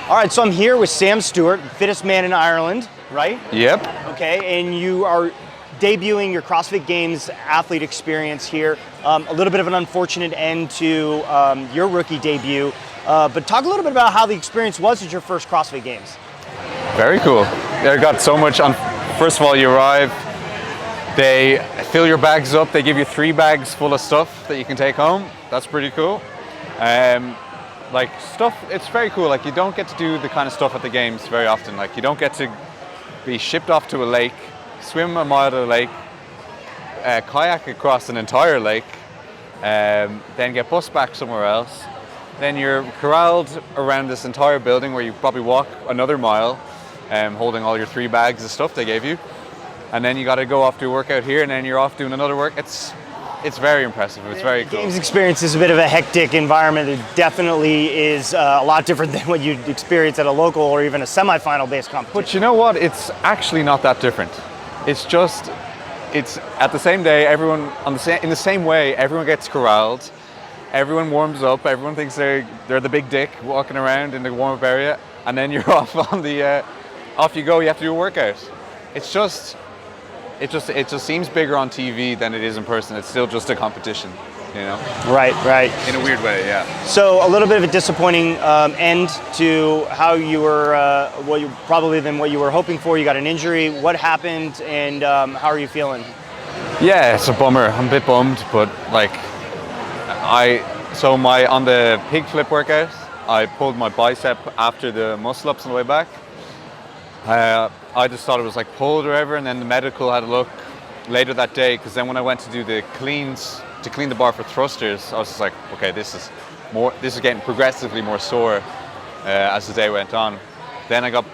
All right, so I'm here with Sam Stewart, fittest man in Ireland, right? Yep. Okay, and you are debuting your CrossFit Games athlete experience here. A little bit of an unfortunate end to your rookie debut, but talk a little bit about how the experience was at your first CrossFit Games. Very cool. They got so much on. First of all, you arrive, they fill your bags up, they give you 3 bags full of stuff that you can take home. That's pretty cool. Like stuff, it's very cool. Like you don't get to do the kind of stuff at the games very often. Like you don't get to be shipped off to a lake, swim a mile to the lake, kayak across an entire lake, then get bused back somewhere else. Then you're corralled around this entire building where you probably walk another mile, holding all your 3 bags of stuff they gave you. And then you got to go off to a workout here, and then you're off doing another work. It's very impressive. It's very cool. Games experience is a bit of a hectic environment. It definitely is a lot different than what you'd experience at a local or even a semi-final based competition. But you know what? It's actually not that different. It's at the same day, everyone in the same way, everyone gets corralled, everyone warms up, everyone thinks they're the big dick walking around in the warm-up area, and then you're off on the off you go. You have to do a workout. It just seems bigger on TV than it is in person. It's still just a competition, you know? Right. In a weird way, yeah. So a little bit of a disappointing end to how you were, probably than what you were hoping for. You got an injury. What happened, and how are you feeling? Yeah, it's a bummer. I'm a bit bummed, but like, on the pig flip workout, I pulled my bicep after the muscle ups on the way back. I just thought it was like pulled or whatever, and then the medical had a look later that day, because then when I went to do the cleans to clean the bar for thrusters, I was just like, okay, this is getting progressively more sore as the day went on. Then I got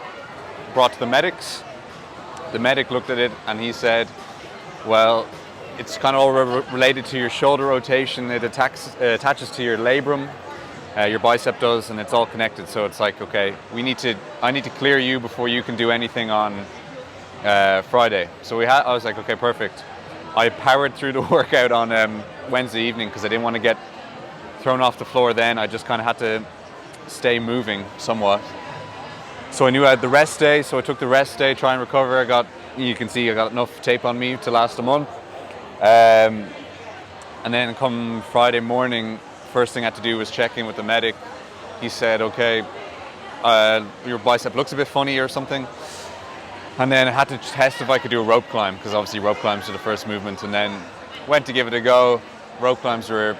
brought to the medics. The medic looked at it and he said, well, it's kind of all related to your shoulder rotation. It attaches to your labrum. Your bicep does, and it's all connected. So it's like, okay, I need to clear you before you can do anything on Friday. So I was like, okay, perfect. I powered through the workout on Wednesday evening because I didn't want to get thrown off the floor then. I just kind of had to stay moving somewhat. So I knew I had the rest day, so I took the rest day, try and recover. You can see I got enough tape on me to last a month. And then come Friday morning, first thing I had to do was check in with the medic. He said, okay, your bicep looks a bit funny or something. And then I had to test if I could do a rope climb, because obviously rope climbs are the first movement, and then went to give it a go. Rope climbs I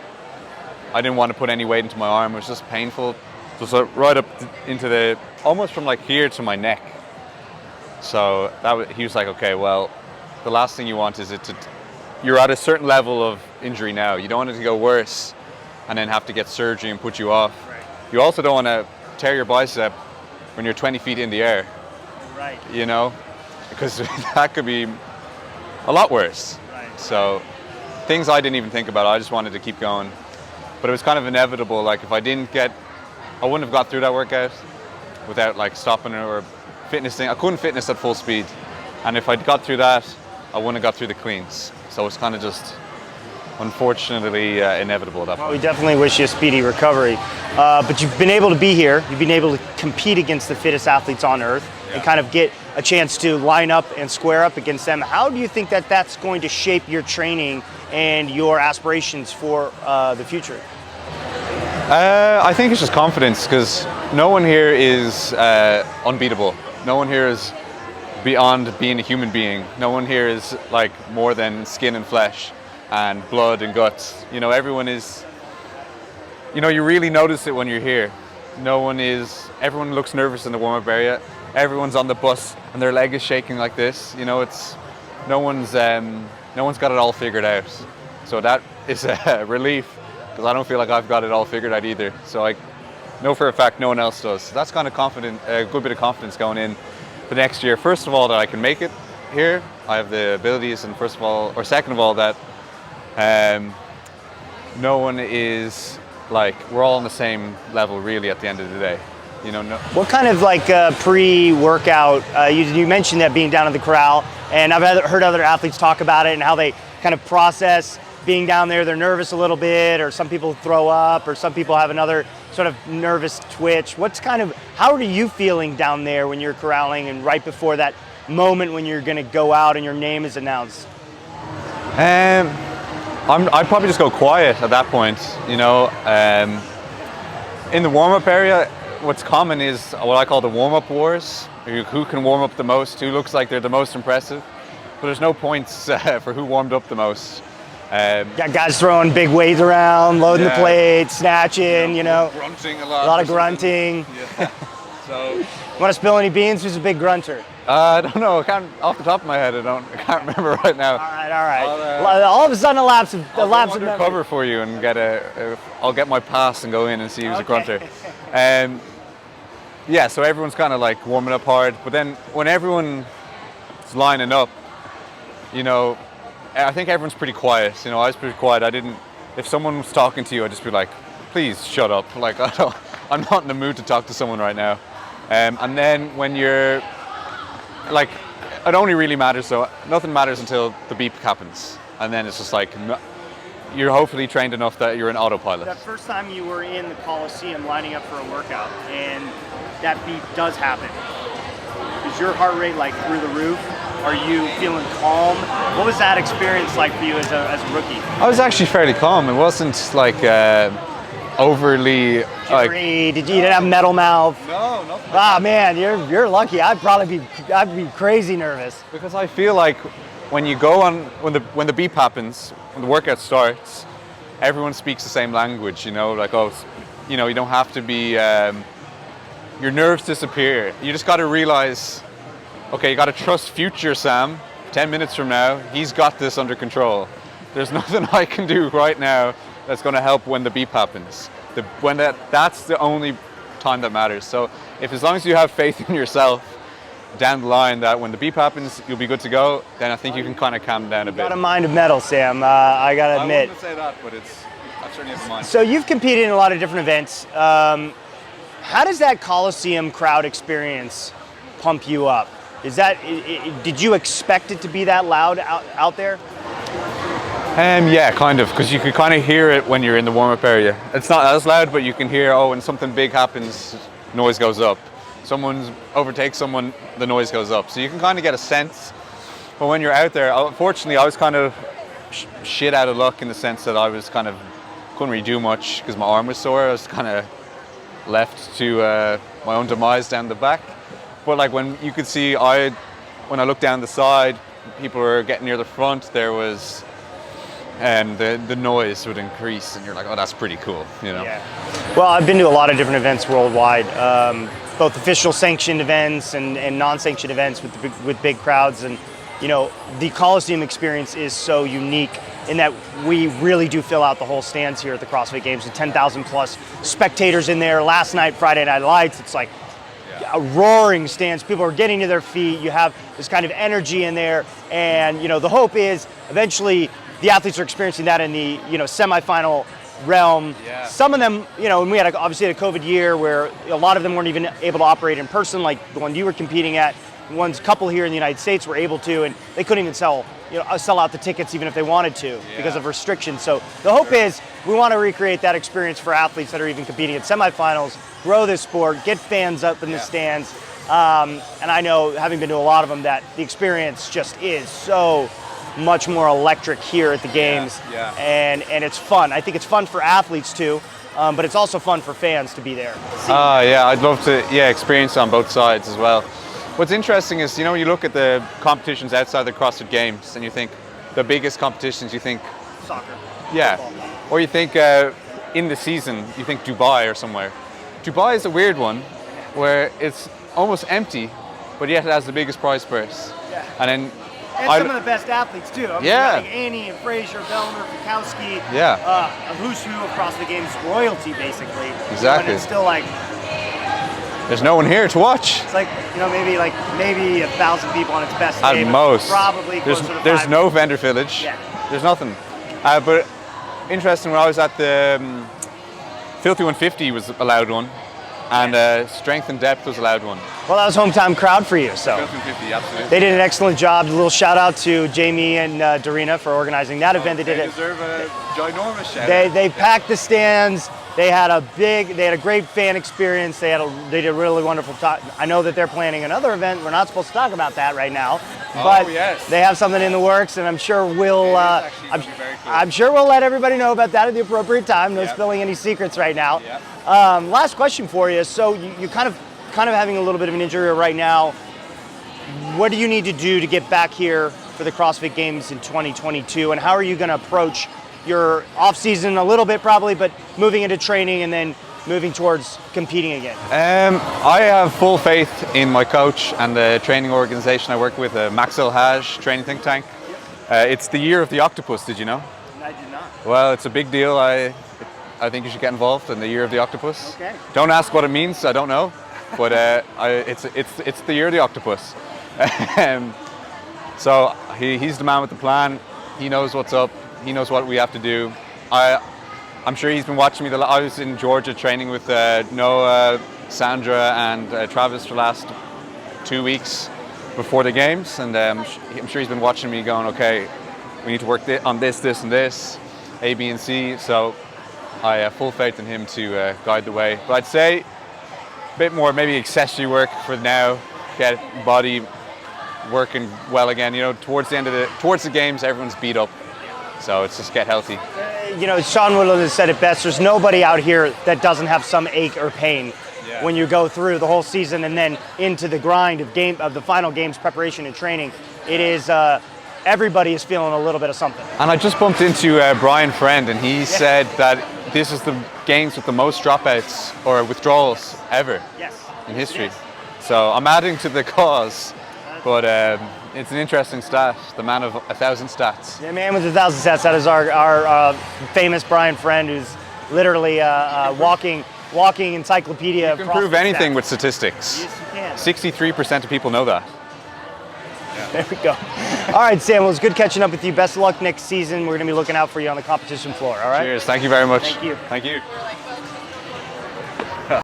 didn't want to put any weight into my arm. It was just painful. So right up into almost from like here to my neck. So he was like, okay, well, the last thing you want is you're at a certain level of injury now. You don't want it to go worse and then have to get surgery and put you off. Right. You also don't want to tear your bicep when you're 20 feet in the air. Right. You know, because that could be a lot worse. Right. So things I didn't even think about. I just wanted to keep going. But it was kind of inevitable. Like if I wouldn't have got through that workout without like stopping or fitnessing. I couldn't fitness at full speed. And if I'd got through that, I wouldn't have got through the cleans. So it's kind of just unfortunately inevitable at that point. Well, we definitely wish you a speedy recovery. But you've been able to be here. You've been able to compete against the fittest athletes on earth and kind of get a chance to line up and square up against them. How do you think that that's going to shape your training and your aspirations for the future? I think it's just confidence, because no one here is unbeatable. No one here is beyond being a human being. No one here is like more than skin and flesh and blood and guts. You know, everyone is, you really notice it when you're here. Everyone looks nervous in the warm-up area. Everyone's on the bus and their leg is shaking like this. You know, no one's got it all figured out. So that is a relief, because I don't feel like I've got it all figured out either. So I know for a fact no one else does. So that's kind of a good bit of confidence going in the next year. First of all, that I can make it here. I have the abilities, and second of all, that no one is we're all on the same level really at the end of the day. What kind of pre-workout, you mentioned that being down at the corral, and I've heard other athletes talk about it and how they kind of process being down there. They're nervous a little bit, or some people throw up, or some people have another sort of nervous twitch? How are you feeling down there when you're corralling and right before that moment when you're going to go out and your name is announced? I'd probably just go quiet at that point, you know. In the warm-up area, what's common is what I call the warm-up wars. Who can warm up the most, who looks like they're the most impressive. But there's no points for who warmed up the most. Got guys throwing big weights around, loading the plate, snatching, you know. Grunting a A lot of grunting. Yeah. So. Want to spill any beans? Who's a big grunter? I don't know. Off the top of my head, I can't remember right now. All right. All of a sudden, a lapse of memory. Cover for you and I'll get my pass and go in and see who's a grunter. Yeah, so everyone's kind of like warming up hard, but then when everyone's lining up, you know, I think everyone's pretty quiet. You know, I was pretty quiet. If someone was talking to you, I'd just be like, please shut up. Like, I'm not in the mood to talk to someone right now. And then when you're, like, it only really matters, so nothing matters until the beep happens. And then it's just like, you're hopefully trained enough that you're an autopilot. That first time you were in the Coliseum lining up for a workout and that beep does happen, is your heart rate like through the roof? Are you feeling calm? What was that experience like for you as a rookie? I was actually fairly calm. It wasn't like overly like. You didn't have metal mouth? No, nothing. Ah man, you're lucky. I'd be crazy nervous. Because I feel like when you go on, when the beep happens, when the workout starts, everyone speaks the same language. You know, like you know, you don't have to be. Your nerves disappear. You just got to realize, okay, you got to trust future Sam. 10 minutes from now, he's got this under control. There's nothing I can do right now that's going to help when the beep happens. That's the only time that matters. So as long as you have faith in yourself down the line that when the beep happens, you'll be good to go, then I think you can kind of calm down a bit. Got a mind of metal, Sam. I got to admit. I wouldn't say that, but I certainly have a mind. So you've competed in a lot of different events. How does that Coliseum crowd experience pump you up? Did you expect it to be that loud out there? Yeah, kind of, because you could kind of hear it when you're in the warm-up area. It's not as loud, but you can hear, when something big happens, noise goes up. Someone overtakes someone, the noise goes up. So you can kind of get a sense. But when you're out there, unfortunately, I was kind of shit out of luck in the sense that I was couldn't really do much because my arm was sore. I was kind of left to my own demise down the back. But like when you could see, when I looked down the side, people were getting near the front, there was, and the noise would increase, and you're like, oh, that's pretty cool, you know? Yeah. Well, I've been to a lot of different events worldwide, both official sanctioned events and non-sanctioned events with big crowds, and you know, the Coliseum experience is so unique in that we really do fill out the whole stands here at the CrossFit Games with 10,000 plus spectators in there. Last night, Friday Night Lights, it's like a roaring stands. People are getting to their feet. You have this kind of energy in there, and you know, the hope is eventually the athletes are experiencing that in the semifinal realm. Yeah. Some of them, and we had obviously a COVID year where a lot of them weren't even able to operate in person, like the one you were competing at. One's couple here in the United States were able to, and they couldn't even sell out the tickets even if they wanted to because of restrictions. So the hope is we want to recreate that experience for athletes that are even competing at semifinals, grow this sport, get fans up in the stands. And I know, having been to a lot of them, that the experience just is so much more electric here at the games. And it's fun. I think it's fun for athletes too, but it's also fun for fans to be there. Yeah, I'd love to experience on both sides as well. What's interesting is, you look at the competitions outside the CrossFit Games and you think the biggest competitions, you think soccer. Yeah. Football. Or you think in the season, you think Dubai or somewhere. Dubai is a weird one where it's almost empty, but yet it has the biggest prize purse. Yeah. And some of the best athletes too. I mean, like Annie and Fraser, Bellmer, Fikowski. Yeah. A who's who of CrossFit Games royalty, basically. Exactly. And it's still like, there's no one here to watch. It's like, maybe 1,000 people on its best day. At most. Probably closer to there's no vendor village. Yeah. There's nothing. But interesting, when I was at the Filthy 150 was allowed one, and Strength and Depth was allowed one. Well, that was hometown crowd for you, so. Filthy 150, absolutely. They did an excellent job. A little shout out to Jamie and Darina for organizing that event. They deserve a ginormous shout out. They packed the stands. They had a great fan experience. They did a really wonderful time. I know that they're planning another event. We're not supposed to talk about that right now, but yes. they have something in the works, and I'm sure I'm sure we'll let everybody know about that at the appropriate time. No spilling any secrets right now. Last question for you. So you kind of having a little bit of an injury right now. What do you need to do to get back here for the CrossFit Games in 2022, and how are you going to approach your off season a little bit probably, but moving into training and then moving towards competing again? I have full faith in my coach and the training organization I work with, Maxwell Haj training think tank. It's the year of the octopus, did you know? I did not. Well, it's a big deal. I think you should get involved in the year of the octopus. Okay. Don't ask what it means, I don't know. But it's the year of the octopus. So he's the man with the plan. He knows what's up. He knows what we have to do. I'm sure he's been watching me. I was in Georgia training with Noah, Sandra, and Travis for the last 2 weeks before the games, and I'm sure he's been watching me, going, "Okay, we need to work on this, and this, A, B, and C." So I have full faith in him to guide the way. But I'd say a bit more maybe accessory work for now. Get body working well again. Towards the games, everyone's beat up. So it's just get healthy. Sean Woodland has said it best. There's nobody out here that doesn't have some ache or pain when you go through the whole season and then into the grind of the final games preparation and training. It is everybody is feeling a little bit of something. And I just bumped into Brian Friend, and he said that this is the games with the most dropouts or withdrawals ever in history. Yes. So I'm adding to the cause, but it's an interesting stat, the man of 1,000 stats. The man with 1,000 stats. That is our famous Brian Friend, who's literally walking encyclopedia. You can prove anything with statistics. Yes, you can. 63% of people know that. There we go. All right, Sam, well, it was good catching up with you. Best of luck next season. We're going to be looking out for you on the competition floor, all right? Cheers. Thank you very much. Thank you. Thank you.